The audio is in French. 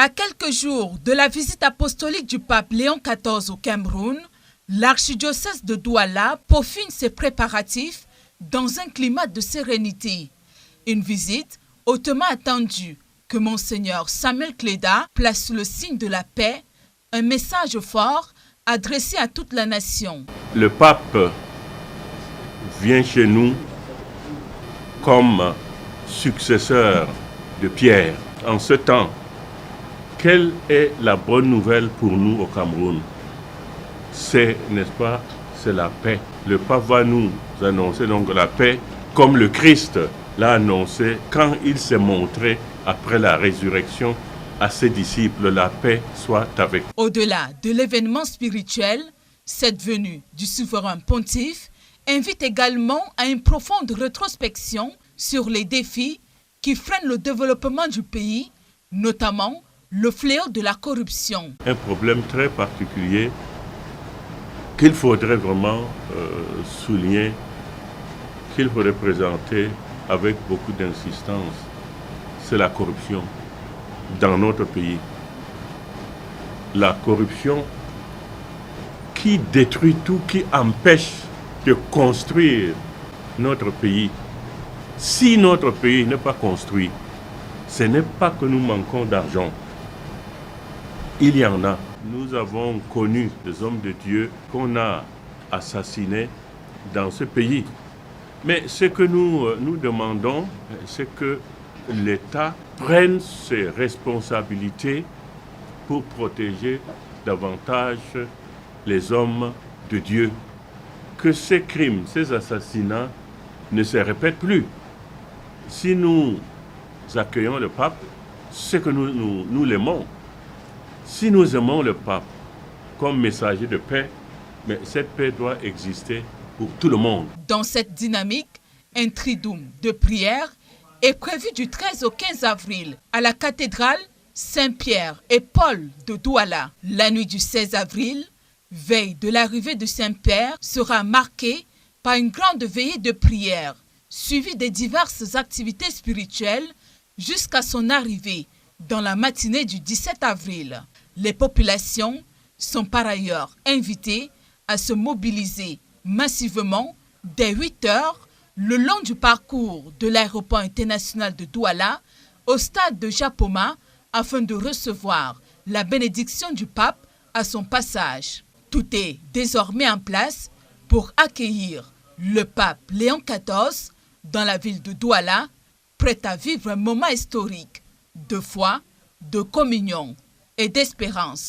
À quelques jours de la visite apostolique du pape Léon XIV au Cameroun, l'archidiocèse de Douala peaufine ses préparatifs dans un climat de sérénité. Une visite hautement attendue que Monseigneur Samuel Cléda place sous le signe de la paix, un message fort adressé à toute la nation. Le pape vient chez nous comme successeur de Pierre. En ce temps, quelle est la bonne nouvelle pour nous au Cameroun? C'est, n'est-ce pas, c'est la paix. Le pape va nous annoncer donc la paix comme le Christ l'a annoncé quand il s'est montré après la résurrection à ses disciples. La paix soit avec vous. Au-delà de l'événement spirituel, cette venue du souverain pontife invite également à une profonde rétrospection sur les défis qui freinent le développement du pays, notamment le fléau de la corruption. Un problème très particulier qu'il faudrait vraiment souligner, qu'il faudrait présenter avec beaucoup d'insistance, c'est la corruption dans notre pays. La corruption qui détruit tout, qui empêche de construire notre pays. Si notre pays n'est pas construit, ce n'est pas que nous manquons d'argent. Il y en a. Nous avons connu des hommes de Dieu qu'on a assassinés dans ce pays. Mais ce que nous demandons, c'est que l'État prenne ses responsabilités pour protéger davantage les hommes de Dieu. Que ces crimes, ces assassinats ne se répètent plus. Si nous accueillons le pape, c'est que nous l'aimons. Si nous aimons le pape comme messager de paix, mais cette paix doit exister pour tout le monde. Dans cette dynamique, un triduum de prière est prévu du 13 au 15 avril à la cathédrale Saint-Pierre et Paul de Douala. La nuit du 16 avril, veille de l'arrivée de Saint-Père, sera marquée par une grande veillée de prière, suivie des diverses activités spirituelles jusqu'à son arrivée dans la matinée du 17 avril. Les populations sont par ailleurs invitées à se mobiliser massivement dès 8 heures le long du parcours de l'aéroport international de Douala au stade de Japoma afin de recevoir la bénédiction du pape à son passage. Tout est désormais en place pour accueillir le pape Léon XIV dans la ville de Douala, prêt à vivre un moment historique de foi, de communion et d'espérance.